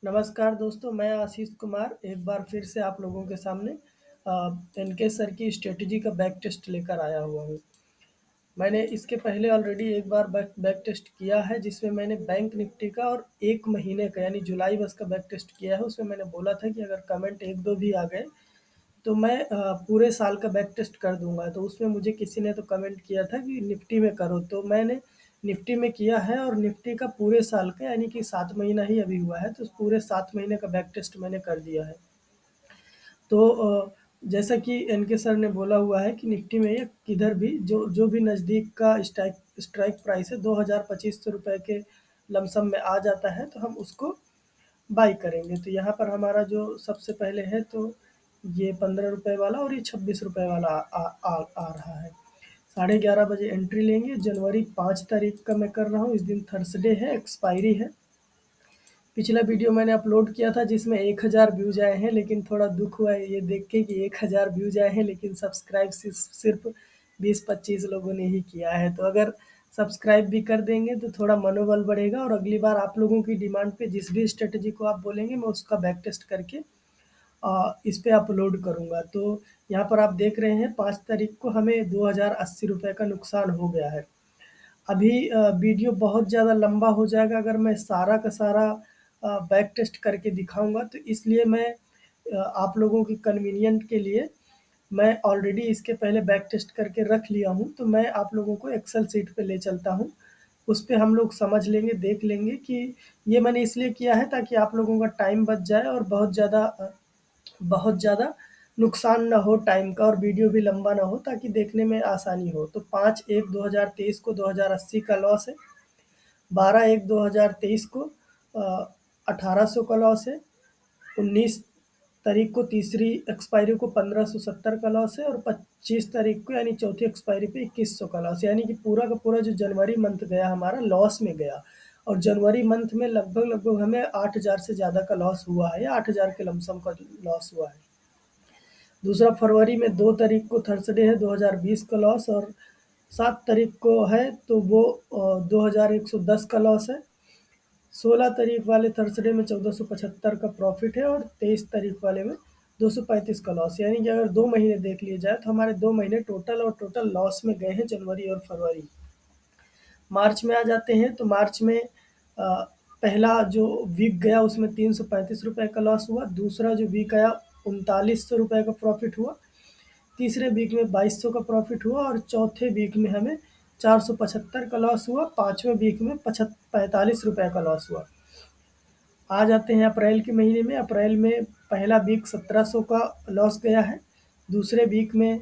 नमस्कार दोस्तों, मैं आशीष कुमार एक बार फिर से आप लोगों के सामने एनके सर की स्ट्रैटेजी का बैक टेस्ट लेकर आया हुआ हूँ। मैंने इसके पहले ऑलरेडी एक बार बैक बैक टेस्ट किया है जिसमें मैंने बैंक निफ्टी का और 1 महीने का यानी जुलाई बस का बैक टेस्ट किया है। उसमें मैंने बोला था कि अगर कमेंट 1-2 भी आ गए तो मैं पूरे साल का बैक टेस्ट कर दूँगा। तो उसमें मुझे किसी ने तो कमेंट किया था कि निफ्टी में करो, तो मैंने निफ्टी में किया है और निफ्टी का पूरे साल का यानी कि 7 महीना ही अभी हुआ है, तो पूरे 7 महीने का बैक टेस्ट मैंने कर दिया है। तो जैसा कि एनके सर ने बोला हुआ है कि निफ्टी में ये किधर भी जो जो भी नज़दीक का स्ट्राइक स्ट्राइक प्राइस है 2,2500 रुपए के लमसम में आ जाता है तो हम उसको बाई करेंगे। तो यहाँ पर हमारा जो सबसे पहले है तो ये 15 रुपए वाला और ये 26 रुपए वाला आ रहा है। 11:30 बजे एंट्री लेंगे। जनवरी 5 तारीख का मैं कर रहा हूँ। इस दिन थर्सडे है, एक्सपायरी है। पिछला वीडियो मैंने अपलोड किया था जिसमें 1000 व्यूज़ आए हैं, लेकिन थोड़ा दुःख हुआ है ये देख के कि 1000 व्यूज़ आए हैं लेकिन सब्सक्राइब सिर्फ 20-25 लोगों ने ही किया है। तो अगर सब्सक्राइब भी कर देंगे तो थोड़ा मनोबल बढ़ेगा और अगली बार आप लोगों की डिमांड पे जिस भी स्ट्रेटजी को आप बोलेंगे मैं उसका बैक टेस्ट करके इस पे अपलोड करूँगा। तो यहाँ पर आप देख रहे हैं 5 तारीख को हमें 2080 रुपए का नुकसान हो गया है। अभी वीडियो बहुत ज़्यादा लंबा हो जाएगा अगर मैं सारा का सारा बैक टेस्ट करके दिखाऊँगा, तो इसलिए मैं आप लोगों की कन्वीनिएंट के लिए मैं ऑलरेडी इसके पहले बैक टेस्ट करके रख लिया हूँ, तो मैं आप लोगों को एक्सेल शीट पे ले चलता हूँ। उस पे हम लोग समझ लेंगे, देख लेंगे कि ये मैंने इसलिए किया है ताकि आप लोगों का टाइम बच जाए और बहुत ज़्यादा नुकसान ना हो टाइम का और वीडियो भी लंबा ना हो ताकि देखने में आसानी हो। तो 5/1/2023 को 2080 का लॉस है। 12/1/2023 को 1800 का लॉस है। 19 तारीख को तीसरी एक्सपायरी को 1570 का लॉस है और 25 तारीख को यानी चौथी एक्सपायरी पे 2100 का लॉस, यानी कि पूरा का पूरा जो जनवरी मंथ गया हमारा लॉस में गया। और जनवरी मंथ में लगभग हमें 8000 से ज़्यादा का लॉस हुआ है या 8000 के लमसम का लॉस हुआ है। दूसरा फरवरी में 2 तारीख को थर्सडे है 2020 का लॉस और 7 तारीख को है तो वो 2110 का लॉस है। 16 तारीख वाले थर्सडे में 1475 का प्रॉफिट है और 23 तारीख वाले में 235 का लॉस, यानी कि अगर 2 महीने देख लिए जाए तो हमारे 2 महीने टोटल लॉस में गए हैं, जनवरी और फरवरी। मार्च में आ जाते हैं तो मार्च में पहला जो वीक गया उसमें 335 रुपये का लॉस हुआ। दूसरा जो वीक आया 3900 रुपये का प्रॉफिट हुआ। तीसरे वीक में 2200 का प्रॉफिट हुआ और चौथे वीक में हमें 475 का लॉस हुआ। पाँचवें वीक में 45 रुपये का लॉस हुआ। आ जाते हैं अप्रैल के महीने में। अप्रैल में पहला वीक 1700 का लॉस गया है। दूसरे वीक में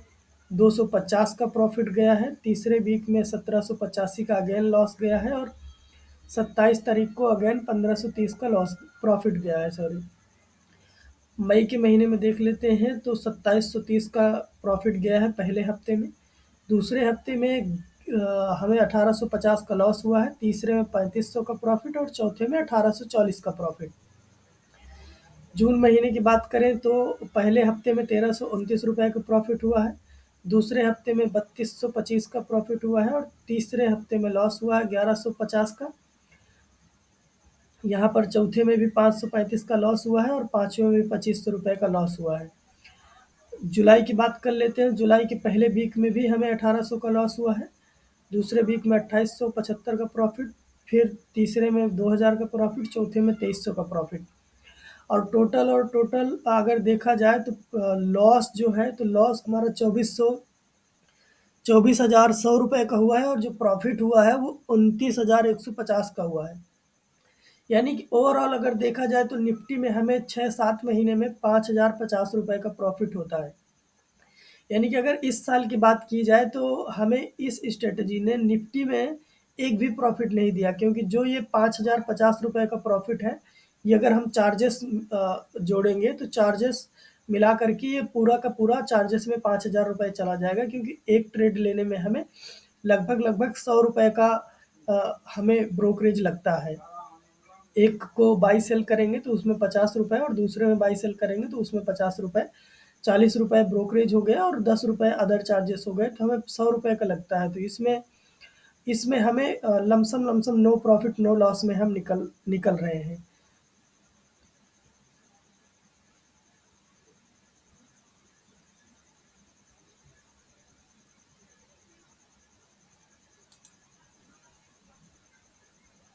250 का प्रॉफिट गया है। तीसरे वीक में 1785 का अगेन लॉस गया है और 27 तारीख को अगेन 1530 का लॉस प्रॉफिट गया है, सॉरी। मई के महीने में देख लेते हैं तो 2730 का प्रॉफिट गया है पहले हफ्ते में। दूसरे हफ्ते में हमें 1850 का लॉस हुआ है। तीसरे में 3500 का प्रॉफिट और चौथे में 1840 का प्रॉफिट। जून महीने की बात करें तो पहले हफ्ते में 1329 रुपये का प्रॉफिट हुआ है। दूसरे हफ्ते में 3225 का प्रॉफिट हुआ है और तीसरे हफ्ते में लॉस हुआ है 1150 का। यहाँ पर चौथे में भी 535 का लॉस हुआ है और पाँचवें में भी 2500 रुपये का लॉस हुआ है। जुलाई की बात कर लेते हैं। जुलाई के पहले वीक में भी हमें 1800 का लॉस हुआ है। दूसरे वीक में 2875 का प्रॉफिट, फिर तीसरे में 2000 का प्रॉफिट, चौथे में 2300 का प्रॉफिट। और टोटल अगर देखा जाए तो लॉस जो है तो लॉस हमारा 24,100 रुपये का हुआ है और जो प्रॉफिट हुआ है वो 29,150 का हुआ है। यानी कि ओवरऑल अगर देखा जाए तो निफ्टी में हमें 6-7 महीने में 5,050 रुपये का प्रॉफिट होता है। यानी कि अगर इस साल की बात की जाए तो हमें इस स्ट्रेटजी ने निफ्टी में एक भी प्रॉफिट नहीं दिया, क्योंकि जो ये 5,050 रुपये का प्रॉफिट है ये अगर हम चार्जेस जोड़ेंगे तो चार्जेस मिला करके ये पूरा का पूरा चार्जेस में 5,000 रुपये चला जाएगा, क्योंकि एक ट्रेड लेने में हमें लगभग 100 रुपये का हमें ब्रोकरेज लगता है। एक को बाई सेल करेंगे तो उसमें 50 रुपये और दूसरे में बाई सेल करेंगे तो उसमें 50 रुपये, 40 रुपये ब्रोकरेज हो गया और 10 रुपये अदर चार्जेस हो गए, तो हमें 100 रुपये का लगता है। तो इसमें हमें lump sum no profit no loss में हम निकल रहे हैं।